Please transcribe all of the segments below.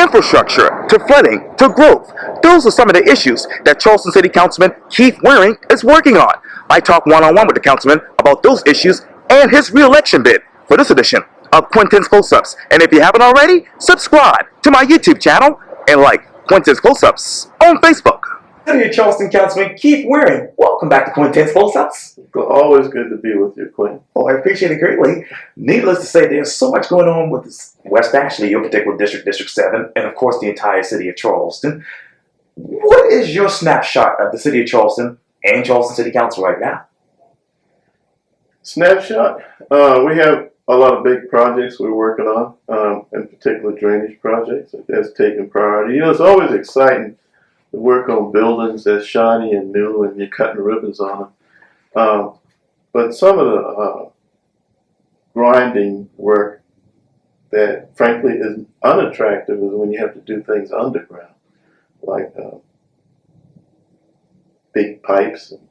infrastructure, to flooding, to growth. Those are some of the issues that Charleston City Councilman Keith Waring is working on. I talk one-on-one with the councilman about those issues and his re-election bid for this edition of Quintin's Close-Ups. And if you haven't already, subscribe to my YouTube channel and like Quintin's Close-Ups on Facebook. City of Charleston Councilman Keith Waring, welcome back to Quintin's Close-Ups. Always good to be with you, Quintin. Oh, I appreciate it greatly. Needless to say, there's so much going on with this West Ashley, your particular district, District 7, and of course the entire city of Charleston. What is your snapshot of the city of Charleston and Charleston City Council right now? Snapshot? We have a lot of big projects we're working on, in particular drainage projects. That's taking priority. You know, it's always exciting to work on buildings that's shiny and new and you're cutting ribbons on them. But some of the grinding work that frankly is unattractive is when you have to do things underground, like big pipes and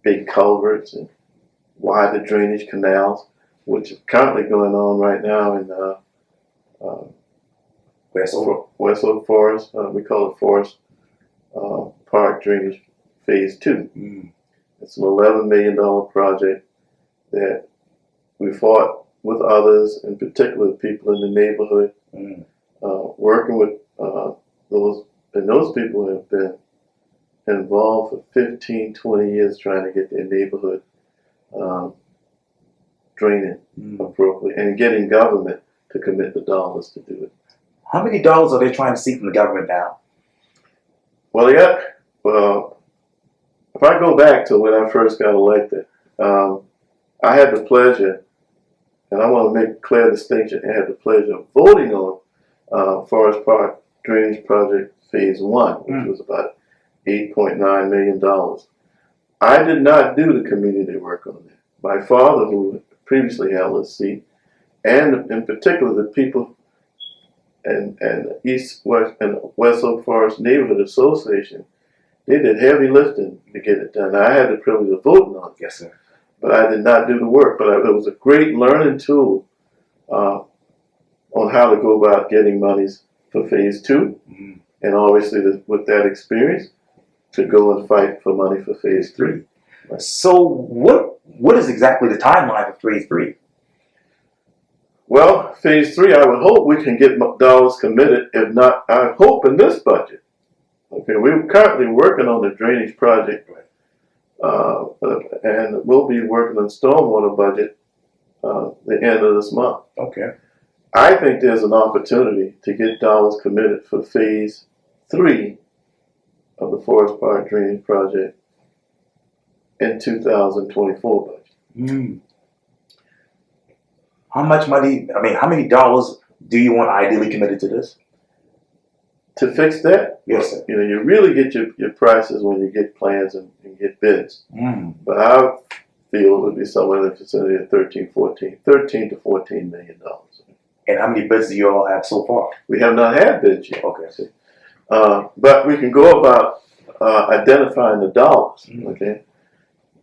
big culverts and wider drainage canals, which is currently going on right now in West Oak Forest. We call it Forest Park Drainage Phase 2. It's an $11 million project that we fought with others, in particular people in the neighborhood, working with those people have been involved for 15, 20 years trying to get their neighborhood draining appropriately and getting government to commit the dollars to do it. How many dollars are they trying to seek from the government now? Well, if I go back to when I first got elected, I had the pleasure, and I want to make a clear distinction, I had the pleasure of voting on Forest Park Drainage Project Phase 1, which was about $8.9 million. I did not do the community work on that. My father, who previously held a seat, and in particular the people and East West and West Oak Forest Neighborhood Association, they did heavy lifting to get it done. I had the privilege of voting on it. Yes, sir. But I did not do the work. But it was a great learning tool on how to go about getting monies for Phase 2. And obviously with that experience, to go and fight for money for Phase 3. So what is exactly the timeline for Phase 3? Well, Phase 3, I would hope we can get dollars committed. If not, I hope in this budget. Okay, we're currently working on the drainage project, and we'll be working on stormwater budget the end of this month. Okay. I think there's an opportunity to get dollars committed for Phase 3 of the Forest Park Drainage Project in 2024 budget. How much money, how many dollars do you want ideally committed to this? To fix that? Yes, sir. You know, you really get your prices when you get plans and get bids. But I feel it would be somewhere in the vicinity of $13 to $14 million. And how many bids do you all have so far? We have not had bids yet. Okay. But we can go about identifying the dollars, okay,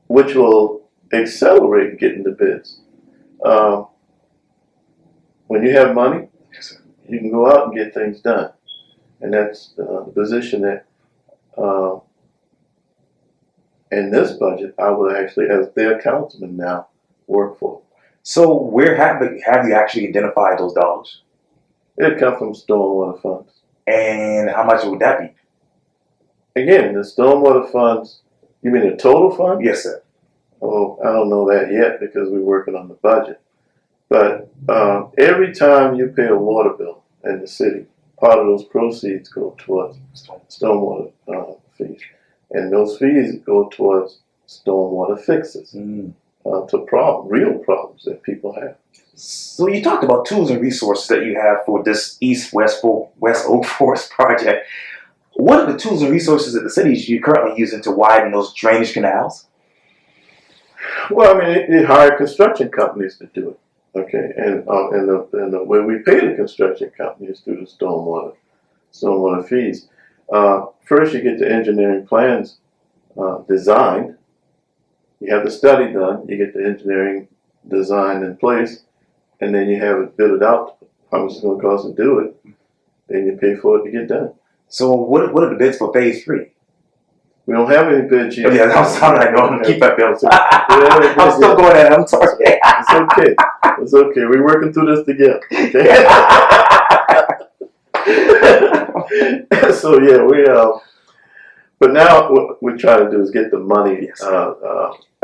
which will accelerate getting the bids. When you have money, you can go out and get things done. And that's the position that in this budget, I will actually, as their councilman now, work for. So where have you actually identified those dollars? It comes from stormwater funds. And how much would that be? Again, the stormwater funds, you mean the total fund? Yes, sir. Oh, I don't know that yet because we're working on the budget. But every time you pay a water bill in the city, part of those proceeds go towards stormwater fees. And those fees go towards stormwater fixes to real problems that people have. So you talked about tools and resources that you have for this West Oak Forest project. What are the tools and resources that the city is currently using to widen those drainage canals? Well, I mean, they hire construction companies to do it. Okay, and the way we pay the construction companies through the stormwater fees. First, you get the engineering plans designed. You have the study done. You get the engineering design in place, and then you have it bid it out. How much it's going to cost to do it, and you pay for it to get done. So what are the bids for phase 3? We don't have any bids yet. Yeah, I'm sorry, I know. I'm gonna keep that bill. I'm still going at it. I'm sorry. It's okay. It's okay. We're working through this together. Okay? So yeah, but now what we're trying to do is get the money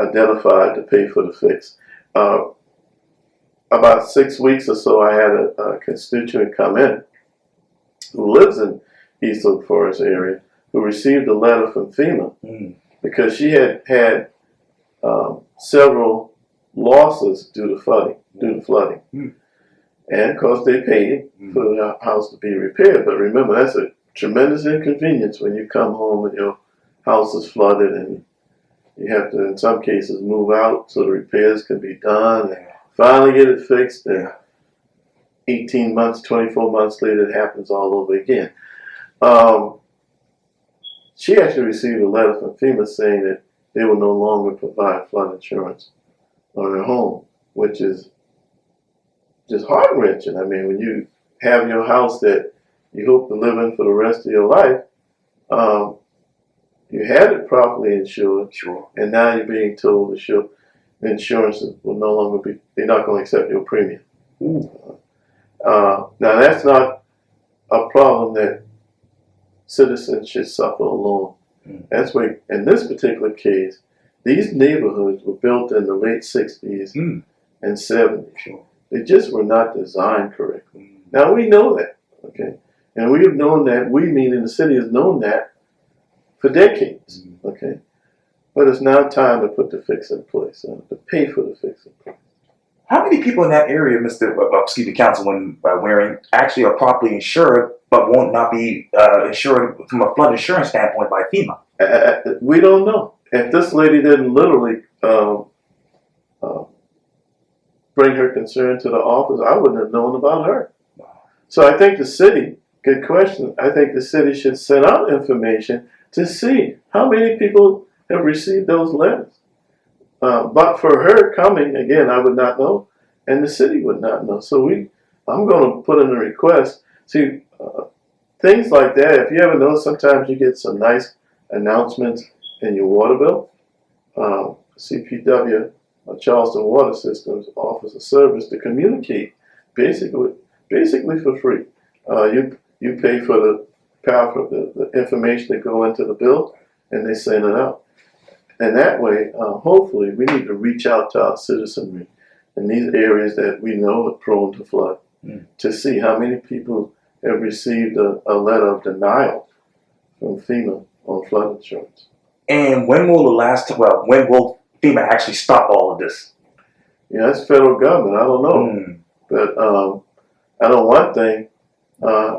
identified to pay for the fix. About 6 weeks or so, I had a constituent come in who lives in East Oak Forest area, who received a letter from FEMA because she had had several losses due to flooding. And of course they paid for the house to be repaired. But remember, that's a tremendous inconvenience when you come home and your house is flooded and you have to, in some cases, move out so the repairs can be done and finally get it fixed. And 18 months, 24 months later, it happens all over again. She actually received a letter from FEMA saying that they will no longer provide flood insurance on her home, which is just heart-wrenching. I mean, when you have your house that you hope to live in for the rest of your life, you had it properly insured, and now you're being told the insurance will no longer be, they're not going to accept your premium. Now, that's not a problem that citizens should suffer alone. That's why, in this particular case, these neighborhoods were built in the late 60s and 70s. They just were not designed correctly. Now, we know that, okay? And we have known that, we meaning the city has known that for decades, okay? But it's now time to put the fix in place, to pay for the fix in place. How many people in that area, Councilman Waring, actually are properly insured but won't not be insured from a flood insurance standpoint by FEMA? We don't know. If this lady didn't literally bring her concern to the office, I wouldn't have known about her. So I think the city, good question, I think the city should send out information to see how many people have received those letters. But for her coming, again, I would not know, and the city would not know. So I'm going to put in a request. See, things like that, if you ever know, sometimes you get some nice announcements in your water bill. CPW, Charleston Water Systems, offers a service to communicate basically for free. You pay for the power for the information that go into the bill, and they send it out. And that way, hopefully, we need to reach out to our citizenry in these areas that we know are prone to flood to see how many people have received a letter of denial from FEMA on flood insurance. And when will when will FEMA actually stop all of this? Yeah, that's federal government. I don't know. But I know one thing,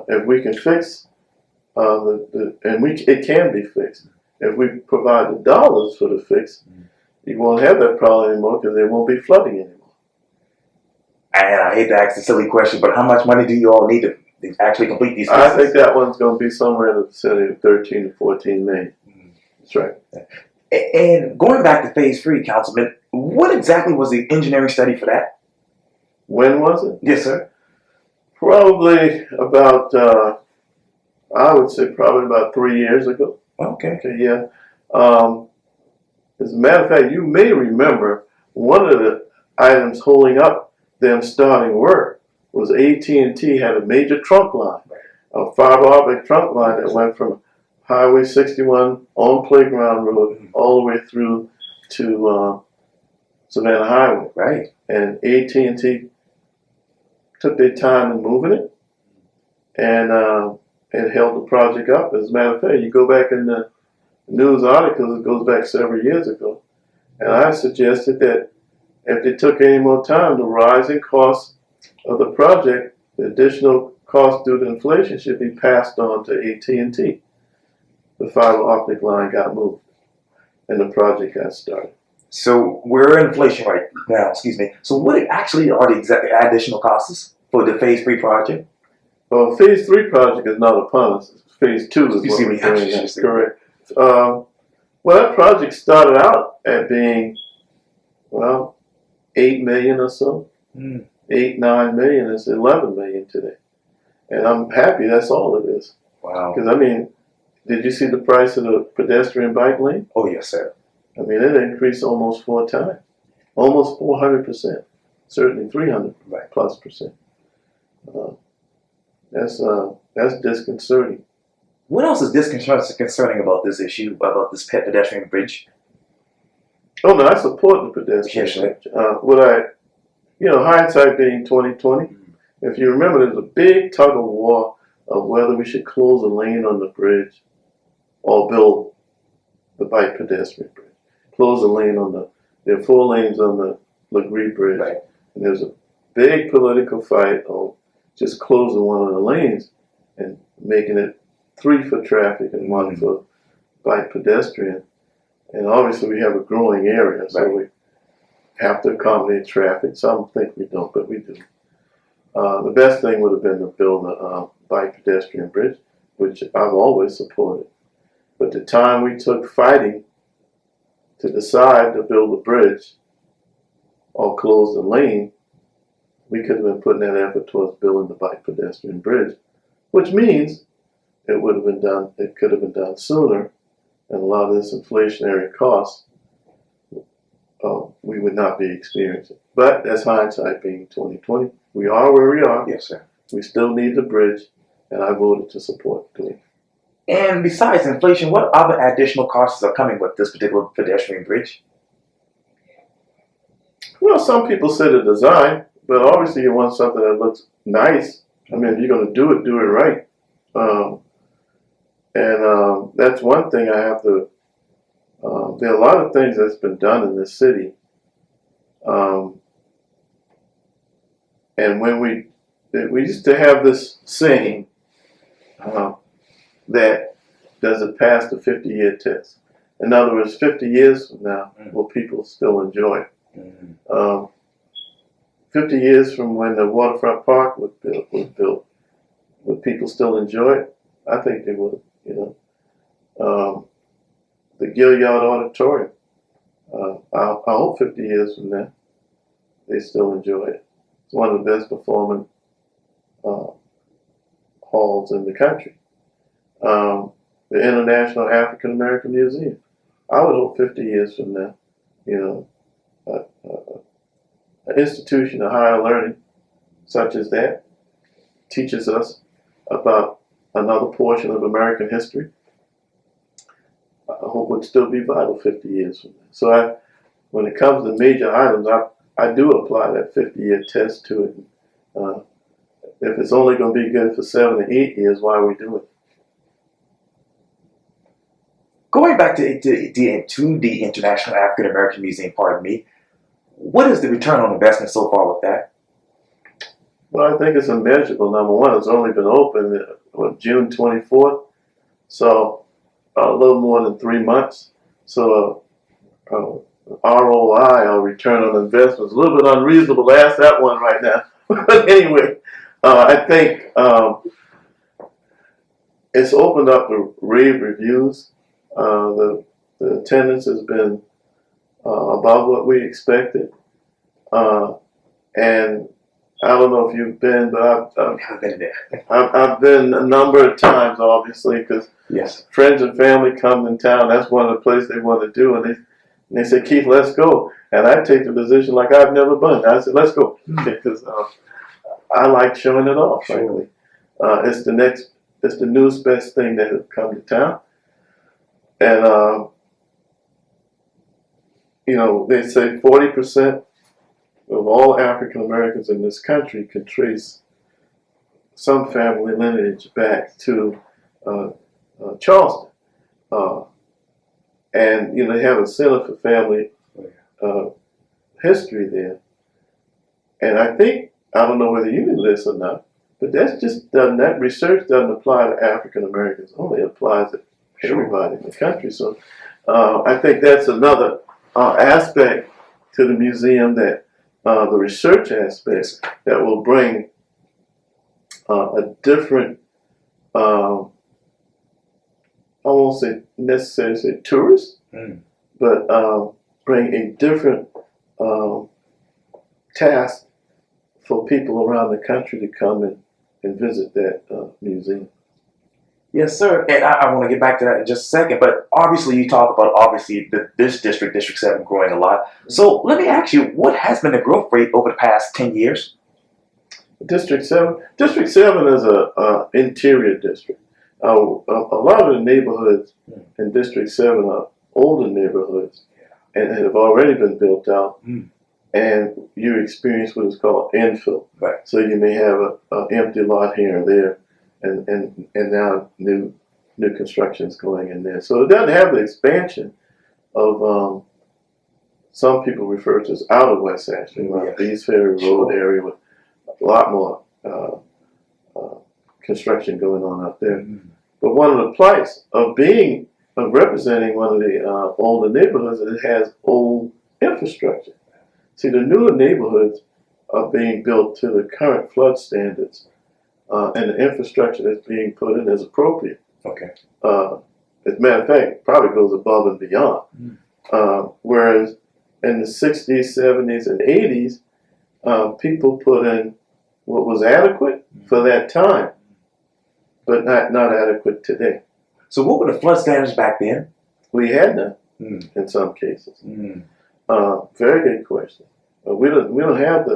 if we can fix it can be fixed. If we provide the dollars for the fix, you won't have that problem anymore because there won't be flooding anymore. And I hate to ask the silly question, but how much money do you all need to actually complete these fixes? I think that one's going to be somewhere in the vicinity of 13 to 14 million. That's right. And going back to phase 3, Councilman, what exactly was the engineering study for that? When was it? Yes, sir. Probably about, I would say probably about 3 years ago. Okay. Yeah. As a matter of fact, you may remember one of the items holding up them starting work was AT&T had a major trunk line, a fiber optic trunk line that went from Highway 61 on Playground Road all the way through to Savannah Highway. Right. And AT&T took their time in moving it and held the project up. As a matter of fact, you go back in the news articles, it goes back several years ago, and I suggested that if they took any more time, the rising cost of the project, the additional cost due to inflation, should be passed on to AT&T. The fiber optic line got moved, and the project got started. So we're in inflation right now, So what actually are the additional costs for the phase 3 project? Well, phase 3 project is not upon us. Phase 2 is what we're doing now. Correct. Well, that project started out at being, 8 million or so. 8, 9 million is 11 million today. And I'm happy that's all it is. Wow. Because, I mean, did you see the price of the pedestrian bike lane? Oh, yes, sir. I mean, it increased almost 4 times, almost 400%, certainly 300 plus percent. That's disconcerting. What else is disconcerting about this issue, about this pedestrian bridge? Oh no, I support the pedestrian bridge. Hindsight being 2020. If you remember, there's a big tug of war of whether we should close a lane on the bridge or build the bike pedestrian bridge. Close a lane on there are 4 lanes on the LeGree Bridge, and there's a big political fight on just closing one of the lanes and making it 3 for traffic and 1 for bike pedestrian. And obviously we have a growing area, so we have to accommodate traffic. Some think we don't, but we do. The best thing would have been to build a bike pedestrian bridge, which I've always supported. But the time we took fighting to decide to build a bridge or close the lane, we could have been putting that effort towards building the bike pedestrian bridge, which means it would have been done, it could have been done sooner, and a lot of this inflationary cost we would not be experiencing. But that's hindsight being 2020. We are where we are. Yes, sir. We still need the bridge, and I voted to support doing it. And besides inflation, what other additional costs are coming with this particular pedestrian bridge? Well, some people say the design, but obviously you want something that looks nice. I mean, if you're going to do it right. That's one thing I have to, there are a lot of things that's been done in this city. And when we used to have this saying that does it pass the 50-year test? In other words, 50 years from now, will people still enjoy it? 50 years from when the waterfront park was built, would people still enjoy it? I think they would. The Gilliard Auditorium. I hope 50 years from now, they still enjoy it. It's one of the best performing halls in the country. The International AfricanAmerican Museum. I would hope 50 years from now, an institution of higher learning such as that teaches us about another portion of American history. I hope would still be vital 50 years from now. So when it comes to major items, I do apply that 50-year test to it. If it's only going to be good for 7 or 8 years, why are we doing it? Going back to the International African American Museum, pardon me, what is the return on investment so far with that? Well, I think it's immeasurable. Number one, it's only been open June 24th, so a little more than 3 months. So ROI, or return on investment, is a little bit unreasonable to ask that one right now. But anyway, I think it's opened up to rave reviews. The attendance has been above what we expected. And I don't know if you've been, but I've been there. I've been a number of times, obviously, because friends and family come in town. That's one of the places they want to do, and they say, Keith, let's go. And I take the position like I've never been. I said, let's go, because I like showing it off. Frankly, it's the newest best thing that has come to town, and they say 40% of all African Americans in this country can trace some family lineage back to Charleston. And they have a Center for Family History there. And I don't know whether you knew this or not, but that research doesn't apply to African Americans only, it applies to everybody in the country. So I think that's another aspect to the museum, that the research aspects that will bring a different, I won't say necessarily say tourist, but bring a different task for people around the country to come and and visit that museum. Yes, sir. And I want to get back to that in just a second. But obviously, you talk about this district, District 7, growing a lot. So let me ask you, what has been the growth rate over the past 10 years? District 7 is a interior district. A lot of the neighborhoods in District 7 are older neighborhoods and have already been built out. And you experience what is called infill. Right. So you may have an empty lot here and there, and now new construction is going in there. So it doesn't have the expansion of some people refer to as outer West Ashland, around the East Ferry Road area with a lot more construction going on out there. But one of the plights of representing one of the older neighborhoods is it has old infrastructure. See, the newer neighborhoods are being built to the current flood standards, and the infrastructure that's being put in is appropriate. Okay. As a matter of fact, it probably goes above and beyond. Whereas in the 60s, 70s, and 80s, people put in what was adequate for that time, but not adequate today. So what were the flood standards back then? We had none in some cases. Very good question. We don't have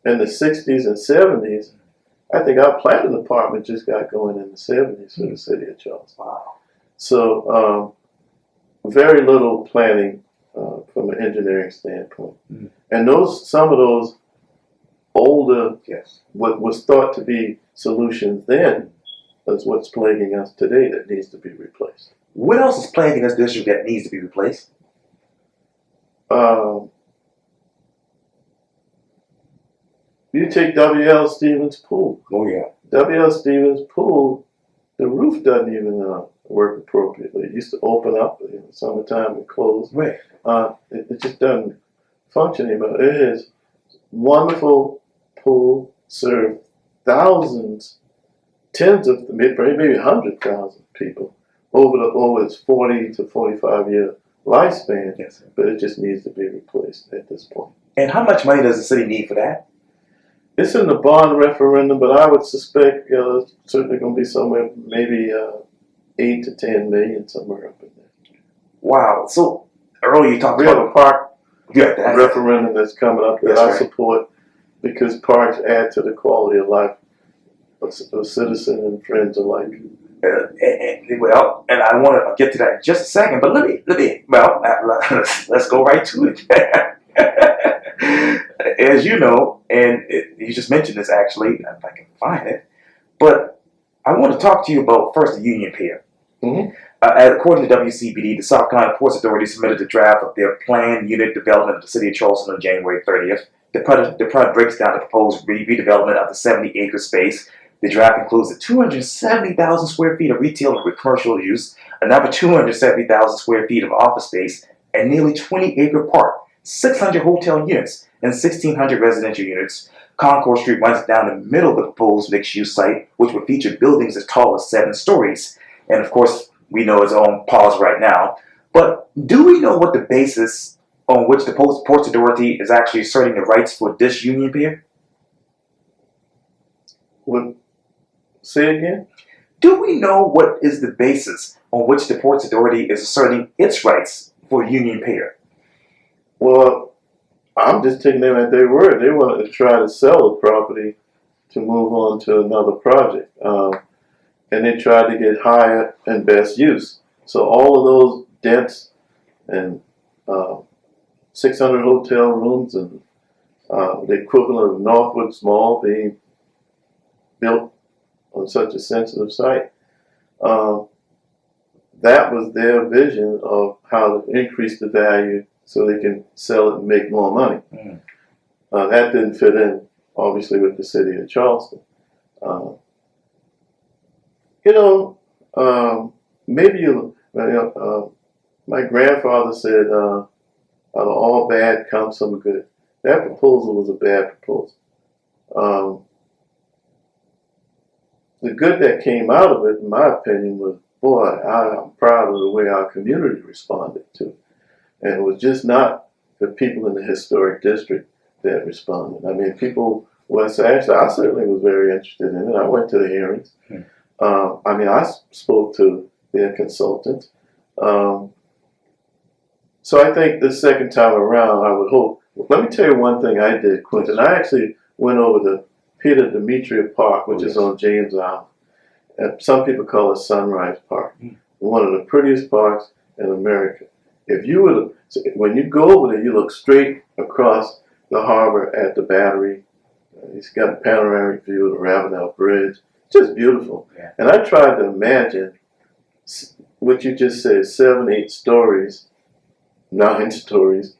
in the 60s and 70s. I think our planning department just got going in the 70s for the city of Charleston. Wow. So very little planning from an engineering standpoint. And some of those older, what was thought to be solutions then, is what's plaguing us today that needs to be replaced. What else is plaguing this district that needs to be replaced? You take W.L. Stevens Pool. Oh, yeah. W.L. Stevens Pool, the roof doesn't even work appropriately. It used to open up in the summertime and close. Right. It just doesn't function anymore. It is wonderful pool, served thousands, tens of, maybe 100,000 people over its 40 to 45 year lifespan. Yes, but it just needs to be replaced at this point. And how much money does the city need for that? It's in the bond referendum, but I would suspect it's certainly going to be somewhere maybe 8 to 10 million, somewhere up in there. Wow. So earlier you talked We about have a park referendum that's coming up that I support because parks add to the quality of life of citizens and friends alike. Well, and I want to get to that in just a second, but let's go right to it. As you know, and you just mentioned this actually, if I can find it, but I want to talk to you about first the union pier. According to WCBD, the South Carolina Ports Authority submitted a draft of their planned unit development of the city of Charleston on January 30th. The product breaks down the proposed redevelopment of the 70-acre space. The draft includes the 270,000 square feet of retail and commercial use, another 270,000 square feet of office space, and nearly 20-acre park, 600 hotel units, and 1,600 residential units. Concord Street runs down the middle of the proposed mixed-use site, which would feature buildings as tall as 7 stories. And of course, we know it's on pause right now. But do we know what the basis on which the Ports Authority is actually asserting the rights for this union pier? Say again? Do we know what is the basis on which the Ports Authority is asserting its rights for union pier? Well, I'm just taking them at their word. They wanted to try to sell the property to move on to another project. And they tried to get higher and best use. So all of those dense and 600 hotel rooms and the equivalent of Northwood's Mall being built on such a sensitive site, that was their vision of how to increase the value so they can sell it and make more money. That didn't fit in, obviously, with the city of Charleston. My grandfather said, out of all bad comes some good. That proposal was a bad proposal. The good that came out of it, in my opinion, was, boy, I'm proud of the way our community responded to it. And it was just not the people in the historic district that responded. I mean, people West Ashley, I certainly was very interested in it. I went to the hearings. I mean, I spoke to their consultants. So I think the second time around, I would hope. Let me tell you one thing I did, Quintin. I actually went over to Peter Demetria Park, which is on James Island. And some people call it Sunrise Park. One of the prettiest parks in America. If you would, when you go over there, you look straight across the harbor at the Battery. It's got a panoramic view of the Ravenel Bridge. Just beautiful. Yeah. And I tried to imagine what you just said, 7, 8 stories, 9 stories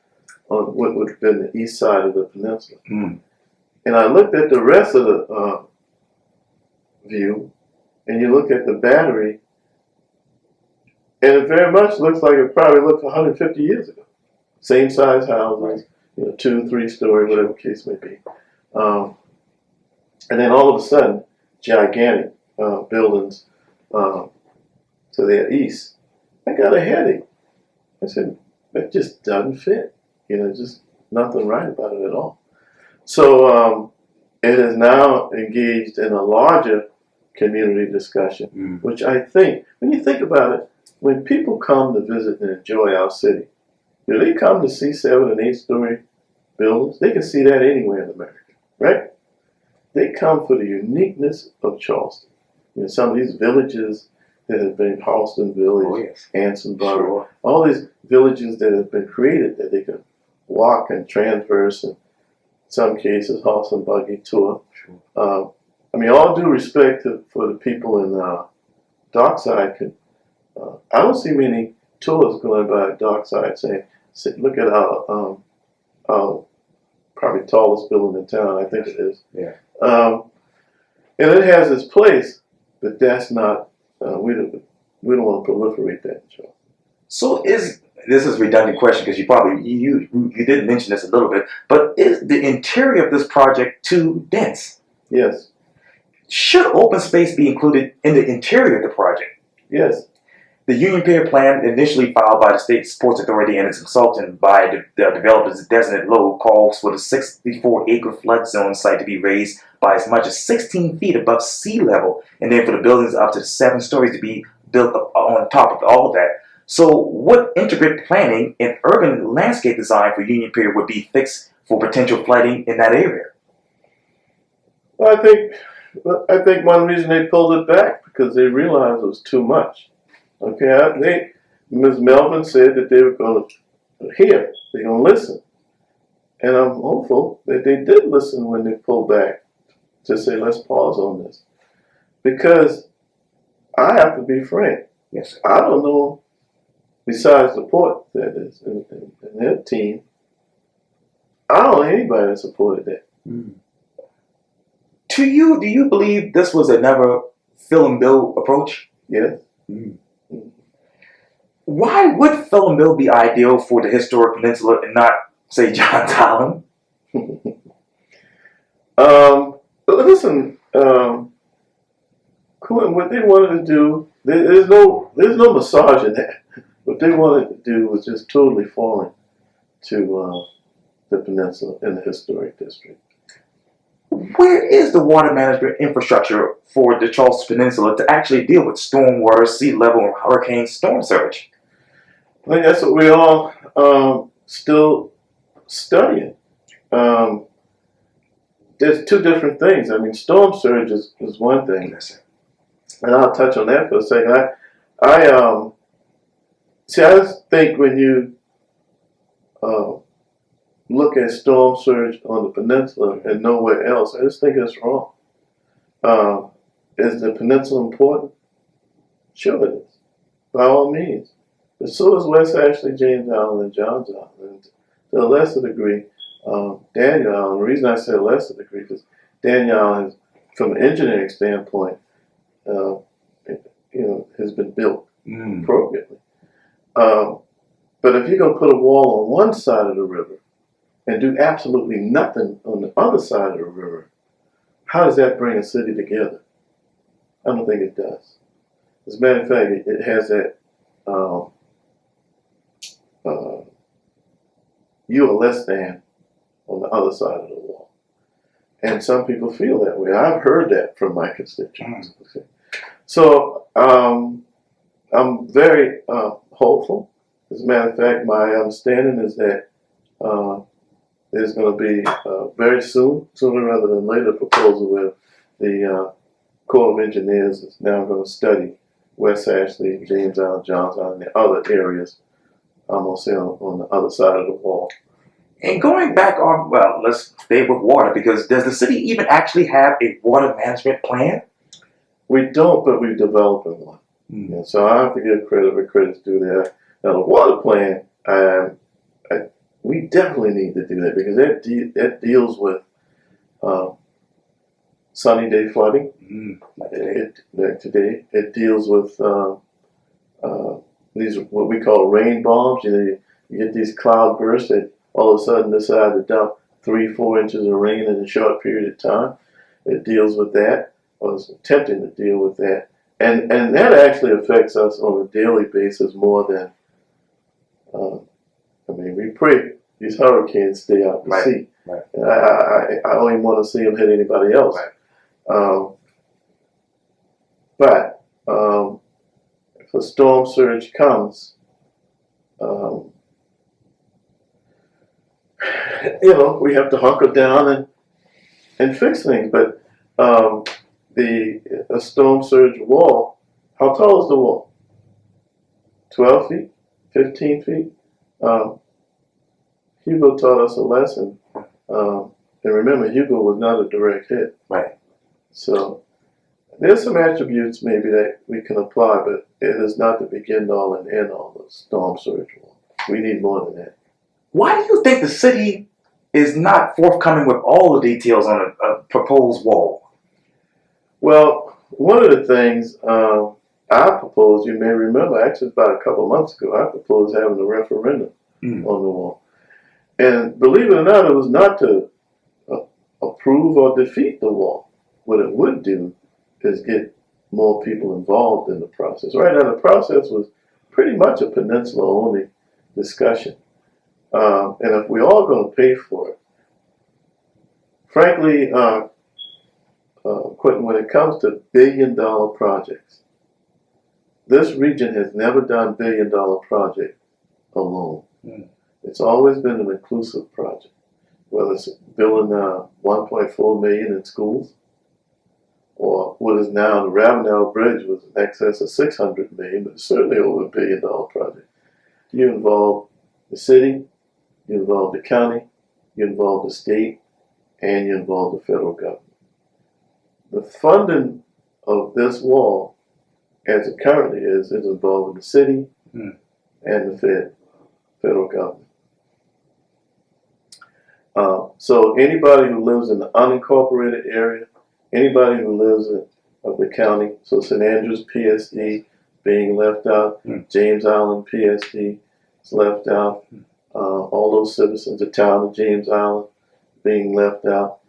on what would have been the east side of the peninsula. And I looked at the rest of the view, and you look at the Battery, and it very much looks like it probably looked 150 years ago. Same size houses, 2, 3 story, whatever the case may be. And then all of a sudden, gigantic buildings to their east. I got a headache. I said, it just doesn't fit. Just nothing right about it at all. So it is now engaged in a larger community discussion, which I think, when you think about it, when people come to visit and enjoy our city, they come to see 7 and 8 story buildings. They can see that anywhere in America, right? They come for the uniqueness of Charleston. Some of these villages that have been Halston Village, Ansonborough, all these villages that have been created that they can walk and transverse, and in some cases horse and buggy tour. I mean, all due respect for the people in Dockside, I don't see many tours going by Dockside saying, look at our probably tallest building in town, I think it is. Yeah. And it has its place, but that's not, we don't want to proliferate that. So this is a redundant question because you did mention this a little bit, but is the interior of this project too dense? Yes. Should open space be included in the interior of the project? Yes. The Union Pier plan, initially filed by the State Sports Authority and its consultant by the developer's designate load, calls for the 64-acre flood zone site to be raised by as much as 16 feet above sea level, and then for the buildings up to 7 stories to be built up on top of all of that. So what integrated planning and urban landscape design for Union Pier would be fixed for potential flooding in that area? Well, I think one reason they pulled it back because they realized it was too much. Okay, Ms. Melvin said that they were going to hear, they're going to listen. And I'm hopeful that they did listen when they pulled back to say, let's pause on this. Because I have to be frank. Yes, sir. I don't know, besides the port that is in their team, I don't know anybody that supported that. To you, do you believe this was a never fill and build approach? Yes. Why would fill and build be ideal for the historic peninsula and not, say, Johns Island? But listen, what they wanted to do, there's no massage in that. What they wanted to do was just totally foreign to the peninsula and the historic district. Where is the water management infrastructure for the Charleston Peninsula to actually deal with stormwater, sea level, and hurricane storm surge? I think that's what we all still studying. There's 2 different things. I mean, storm surge is one thing. Yes, sir. And I'll touch on that for a second. I just think when you look at storm surge on the peninsula and nowhere else, I just think it's wrong. Is the peninsula important? Sure it is, by all means. But so is West Ashley, James Island, and Johns Island. And to a lesser degree, Daniel Island. The reason I say lesser degree is Daniel Island, from an engineering standpoint, has been built appropriately. But if you're going to put a wall on one side of the river and do absolutely nothing on the other side of the river, how does that bring a city together? I don't think it does. As a matter of fact, it has that you or less than on the other side of the wall. And some people feel that way. I've heard that from my constituents. Okay. So I'm very hopeful. As a matter of fact, my understanding is that there's going to be very soon, sooner rather than later, a proposal where the Corps of Engineers is now going to study West Ashley, James Island, Johns Island, and the other areas, I'm going to say on the other side of the wall. And going back on, well, let's stay with water, because does the city even actually have a water management plan? We don't, but we're developing one. And so I have to give credit where credit's due there. Now, the water plan, we definitely need to do that because that deals with sunny day flooding. Today, it deals with these what we call rain bombs. You get these cloud bursts that all of a sudden decide to dump 3-4 inches of rain in a short period of time. It deals with that, or is attempting to deal with that, and that actually affects us on a daily basis more than. We pray these hurricanes stay out to sea. Right. I don't even want to see them hit anybody else. Right. But if a storm surge comes, we have to hunker down and fix things. But a storm surge wall, how tall is the wall? 12 feet? 15 feet? Hugo taught us a lesson. And remember, Hugo was not a direct hit. Right. So there's some attributes maybe that we can apply, but it is not the begin all and end all of storm surge wall. We need more than that. Why do you think the city is not forthcoming with all the details on a proposed wall? Well, one of the things I proposed, you may remember, actually about a couple of months ago, I proposed having a referendum on the wall. And believe it or not, it was not to approve or defeat the wall. What it would do is get more people involved in the process. Right now, the process was pretty much a peninsula-only discussion. And if we're all going to pay for it, frankly, Quintin, when it comes to billion-dollar projects, this region has never done billion-dollar project alone. It's always been an inclusive project, whether it's building 1.4 million in schools, or what is now the Referendum Bridge was in excess of 600 million, but it's certainly over $1 billion project. You involve the city, you involve the county, you involve the state, and you involve the federal government. The funding of this wall, as it currently is involving the city and the federal government. So anybody who lives in the unincorporated area, anybody who lives in the county, so St. Andrews PSD being left out, James Island PSD is left out, all those citizens, the town of James Island being left out,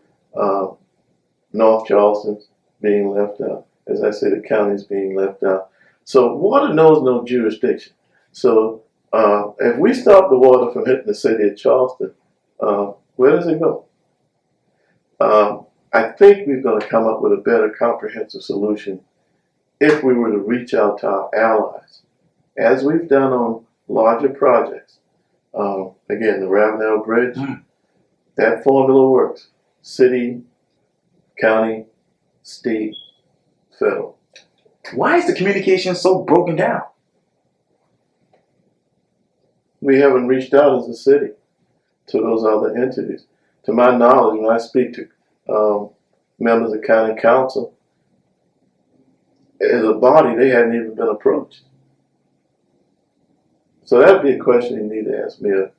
North Charleston being left out. As I say, the county's being left out. So water knows no jurisdiction. So if we stop the water from hitting the city of Charleston, where does it go? I think we're going to come up with a better comprehensive solution if we were to reach out to our allies, as we've done on larger projects. Again, the Referendum Bridge, that formula works. City, county, state, federal. Why is the communication so broken down? We haven't reached out as a city to those other entities. To my knowledge, when I speak to members of county council, as a body, they hadn't even been approached. So that'd be a question you need to ask me a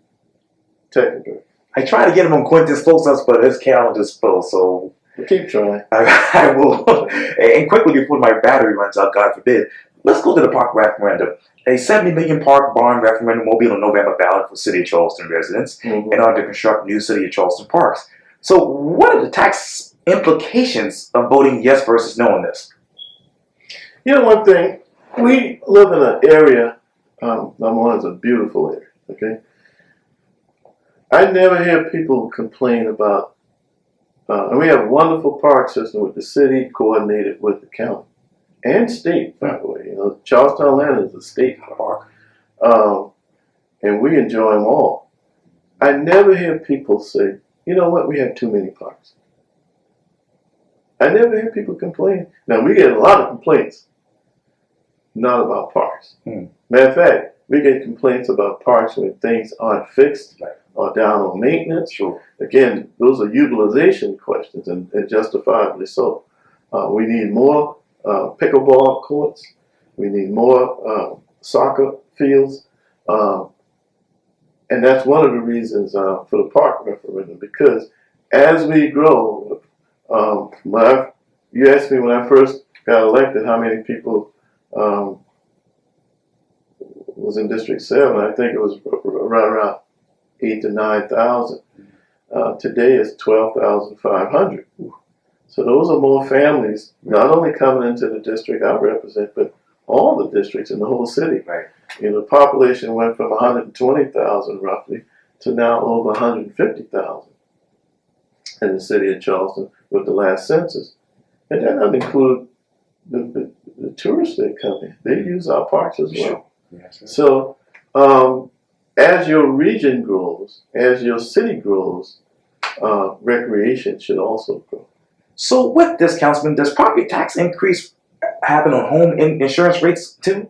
technical. I try to get him on Quintin's close ups, but his calendar's full, so Keep trying. I will. And quickly before my battery runs out, God forbid, let's go to the park referendum. A 70 million park bond referendum will be on the November ballot for City of Charleston residents in order to construct new City of Charleston parks. So what are the tax implications of voting yes versus no on this? You know one thing, we live in an area, number one, it's a beautiful area, okay? I never hear people complain about And we have a wonderful park system with the city coordinated with the county and state, by the way. You know, Charleston Atlanta is a state park. And we enjoy them all. I never hear people say, you know what, we have too many parks. I never hear people complain. Now, we get a lot of complaints, not about parks. Matter of fact, we get complaints about parks when things aren't fixed or down on maintenance. Sure. Again, those are utilization questions, and justifiably so. We need more pickleball courts. We need more soccer fields. And that's one of the reasons for the park referendum, because as we grow, you asked me when I first got elected how many people was in District 7. I think it was around 8,000 to 9,000. Today it's 12,500. So those are more families, not only coming into the district I represent, but all the districts in the whole city. Right. You know, the population went from 120,000 roughly to now over 150,000 in the city of Charleston with the last census. And that doesn't include the tourists that come in. They use our parks as well. Sure. Yes, So as your region grows, as your city grows, recreation should also grow. So with this, Councilman, does property tax increase happen on home insurance rates too?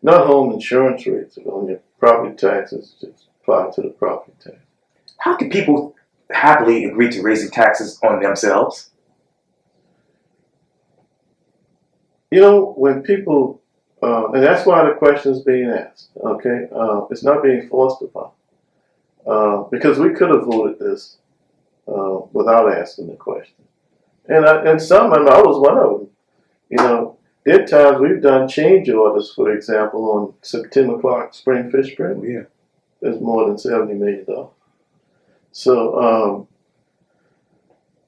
Not home insurance rates, on your property taxes just apply to the property tax. How can people happily agree to raising taxes on themselves? You know, when people, and that's why the question is being asked, okay? It's not being forced upon. Because we could have voted this without asking the question. And some, and I was one of them, you know, there are times we've done change orders, for example, on September Clark Spring Fish Sprint. Yeah. There's more than $70 million. So,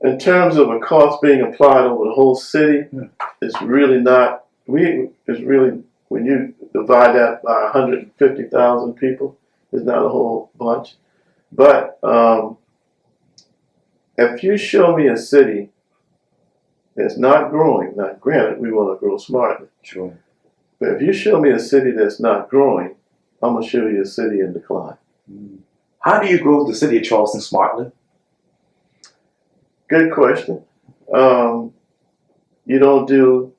in terms of a cost being applied over the whole city, it's really not. It's really, when you divide that by 150,000 people, it's not a whole bunch. But if you show me a city that's not growing, now granted, we want to grow smartly. Sure. But if you show me a city that's not growing, I'm going to show you a city in decline. How do you grow the city of Charleston smartly? Good question. You don't do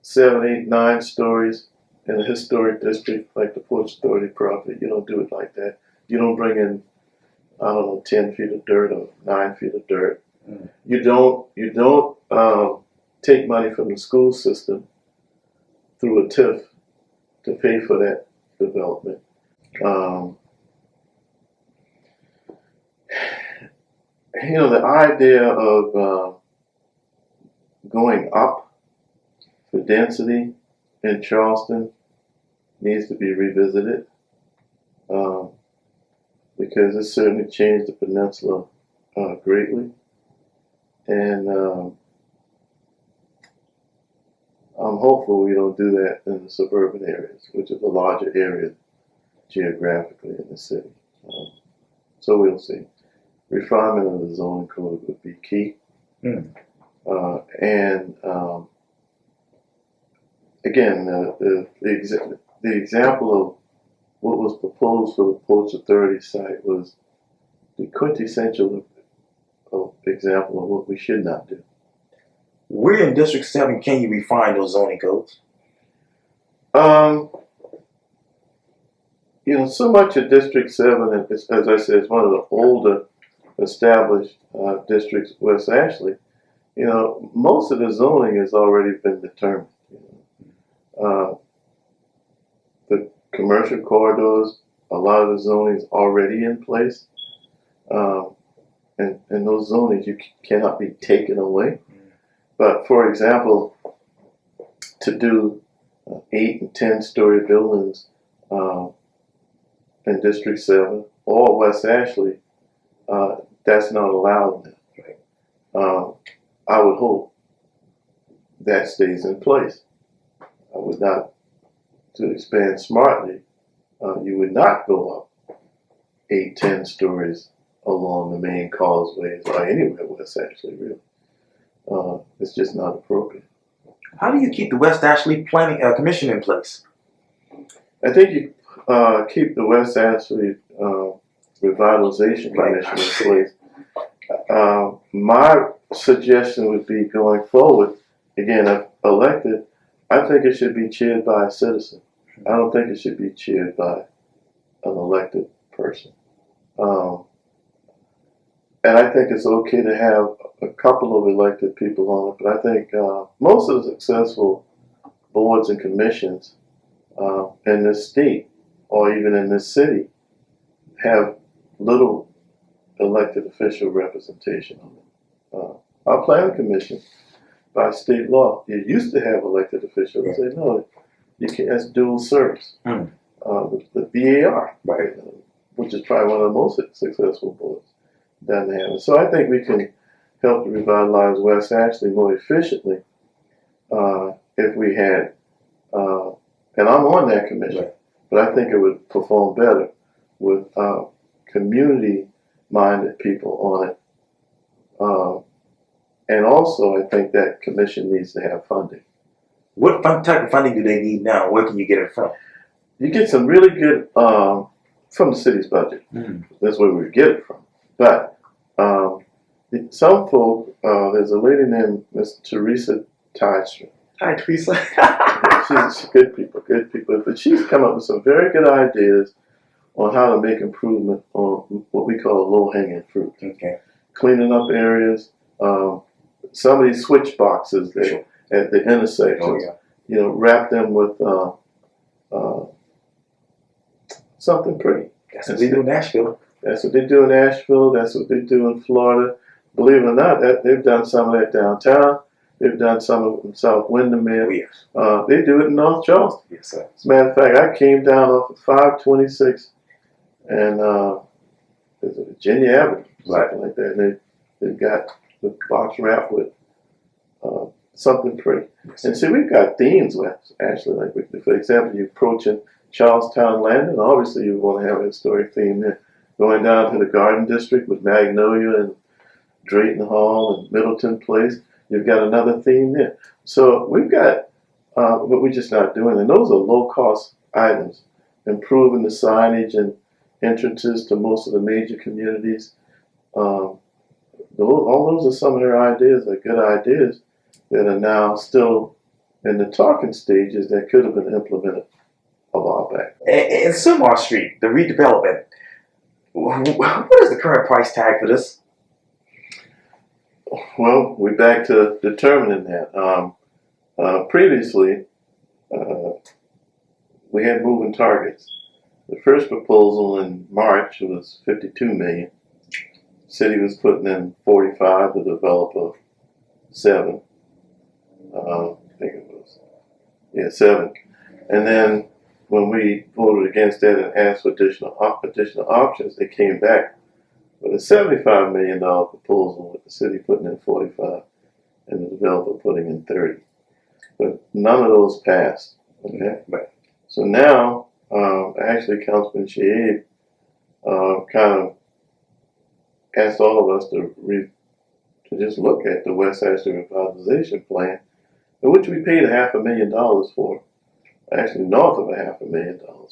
7, 8, 9 stories in a historic district like the Port Authority property. You don't do it like that. You don't bring in, I don't know, 10 feet of dirt or 9 feet of dirt. You don't take money from the school system through a TIF to pay for that development. You know, the idea of going up for density in Charleston needs to be revisited because it certainly changed the peninsula greatly. And I'm hopeful we don't do that in the suburban areas, which is a larger area geographically in the city. So we'll see. Refinement of the zoning code would be key. Again, the example of what was proposed for the Ports Authority site was the quintessential example of what we should not do. Where in District 7 can you refine those zoning codes? You know, so much of District 7, as I said, is one of the older established districts west Ashley. You know, most of the zoning has already been determined. The commercial corridors, a lot of the zoning is already in place. And those zonings you cannot be taken away. But for example, to do 8 and 10-story buildings in District 7 or West Ashley, that's not allowed now. I would hope that stays in place. I would not, to expand smartly, you would not go up 8, 10 stories along the main causeways or anywhere West Ashley, really. It's just not appropriate. How do you keep the West Ashley Planning Commission in place? I think you keep the West Ashley Revitalization Commission in place. My suggestion would be going forward, again, if elected, I think it should be chaired by a citizen. I don't think it should be chaired by an elected person. And I think it's okay to have a couple of elected people on it, but I think most of the successful boards and commissions in this state or even in this city have little elected official representation on it. Our planning commission, by state law, you used to have elected officials. They say, no, you can't, that's dual service. The VAR, Right. which is probably one of the most successful boards down there. So I think we can help to revitalize West Ashley more efficiently if we had, and I'm on that commission, Right. but I think it would perform better with community-minded people on it. And also, I think that commission needs to have funding. What type of funding do they need now? Where can you get it from? You get some really good from the city's budget. That's where we get it from. But some folk, there's a lady named Miss Teresa Tystra. Hi, Teresa. She's good people. But she's come up with some very good ideas on how to make improvement on what we call low-hanging fruit. Okay. Cleaning up areas, some of these switch boxes there at the intersections. Oh, You know, wrap them with something pretty. That's what they do in Nashville. That's what they do in Asheville. That's what they do in Florida. Believe it or not, they've done some of that downtown. They've done some of it in South Windermere. Oh, yes. They do it in North Charleston. Yes, sir. As a matter of fact, I came down off of 526 and there's a Virginia Avenue, something like that. And they've got the box wrapped with something pretty. And see, we've got themes, actually. Like, for example, you're approaching Charlestown Landing. Obviously, you want to have a historic theme there. Going down to the Garden District with Magnolia and Drayton Hall and Middleton Place, you've got another theme there. So we've got, but we're just not doing it. Those are low-cost items. Improving the signage and entrances to most of the major communities. All those are some of their ideas, are good ideas that are now still in the talking stages that could have been implemented a while back. In Sumar Street, the redevelopment, what is the current price tag for this? Well, we're back to determining that. Previously, we had moving targets. The first proposal in March was $52 million. City was putting in 45, the developer 7. I think it was, 7. And then when we voted against that and asked for additional options, they came back with a $75 million proposal with the city putting in 45 and the developer putting in 30. But none of those passed. Okay. Right. So now, actually, Councilman Shaib kind of asked all of us to just look at the West Ashley Revitalization Plan, in which we paid $500,000 for. Actually, north of $500,000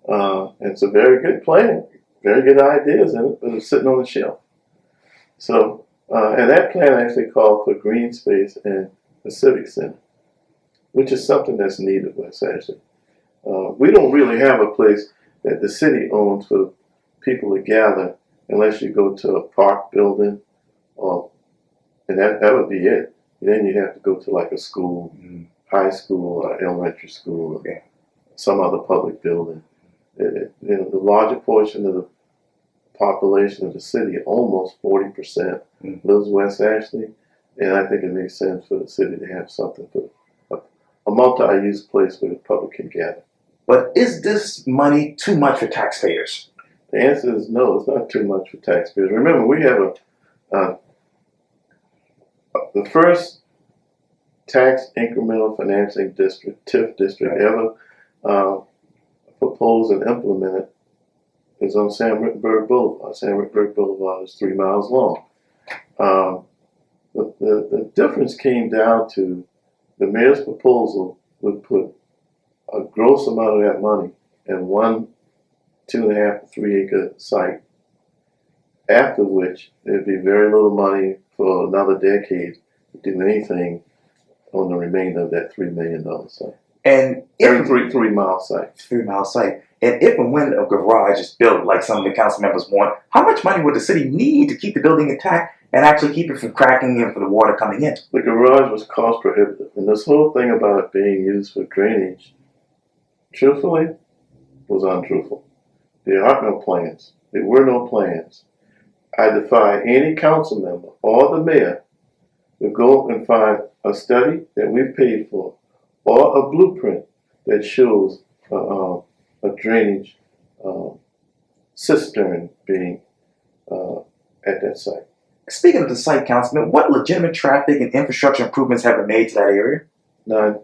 for. And it's a very good plan, very good ideas in it, but it's sitting on the shelf. So, and that plan actually called for green space and the Civic Center, which is something that's needed in West Ashley. We don't really have a place that the city owns for people to gather unless you go to a park building, and that would be it. Then you have to go to like a school, high school, or elementary school, or some other public building. The larger portion of the population of the city, almost 40%, lives West Ashley, and I think it makes sense for the city to have something for a multi-use place where the public can gather. But is this money too much for taxpayers? The answer is no, it's not too much for taxpayers. Remember, we have the first tax incremental financing district, TIF district, ever proposed and implemented is on Sam Rittenberg Boulevard. Sam Rittenberg Boulevard is 3 miles long. The difference came down to the mayor's proposal would put a gross amount of that money in one 2.5 to 3 acre site, after which there'd be very little money for another decade to do anything on the remainder of that $3 million site. And Every 3 mile site. 3 mile site. And if and when a garage is built, like some of the council members want, how much money would the city need to keep the building intact and actually keep it from cracking and for the water coming in? The garage was cost prohibitive, and this whole thing about it being used for drainage, truthfully, was untruthful. There are no plans. There were no plans. I defy any council member or the mayor to go and find a study that we've paid for or a blueprint that shows a drainage cistern being at that site. Speaking of the site, Councilman, what legitimate traffic and infrastructure improvements have been made to that area? Now,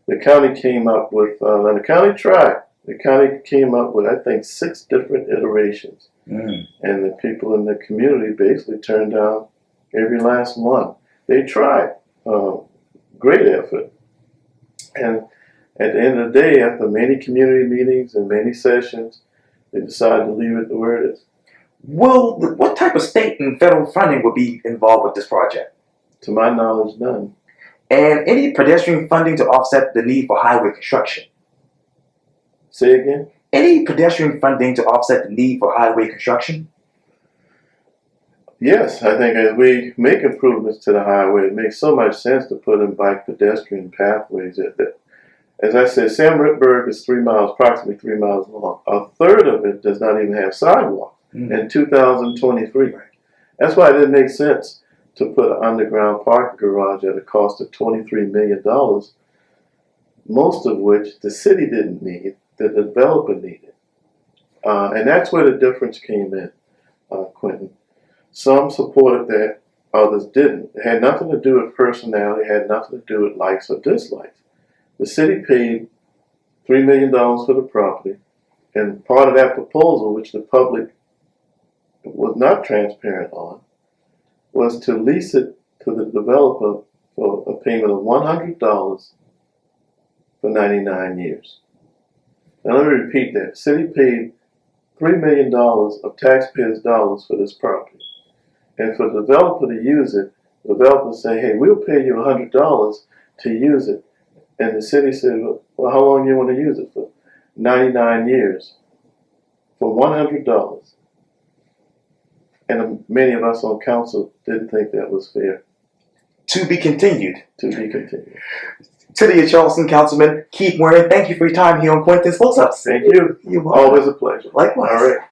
the county came up with, the county tried. The county came up with, I think, 6 different iterations. And the people in the community basically turned down every last one. They tried. Great effort. And at the end of the day, after many community meetings and many sessions, they decided to leave it the way it is. Well, what type of state and federal funding would be involved with this project? To my knowledge, none. And any pedestrian funding to offset the need for highway construction? Say again? Any pedestrian funding to offset the need for highway construction? Yes, I think as we make improvements to the highway, it makes so much sense to put in bike pedestrian pathways. As I said, Sam Rittenberg is 3 miles, approximately 3 miles long. A third of it does not even have sidewalk in 2023. That's why it didn't make sense to put an underground parking garage at a cost of $23 million, most of which the city didn't need, the developer needed. And that's where the difference came in, Quintin. Some supported that, others didn't. It had nothing to do with personality, it had nothing to do with likes or dislikes. The city paid $3 million for the property, and part of that proposal, which the public was not transparent on, was to lease it to the developer for a payment of $100 for 99 years. Now let me repeat that. The city paid $3 million of taxpayers' dollars for this property. And for the developer to use it, the developer say, hey, we'll pay you $100 to use it. And the city said, well, how long do you want to use it for? 99 years. For $100. And many of us on council didn't think that was fair. To be continued. To be continued. City of Charleston Councilman Keith Warren, thank you for your time here on Quintin's Close-Ups. Thank you. You're welcome. Always a pleasure. Likewise. All right.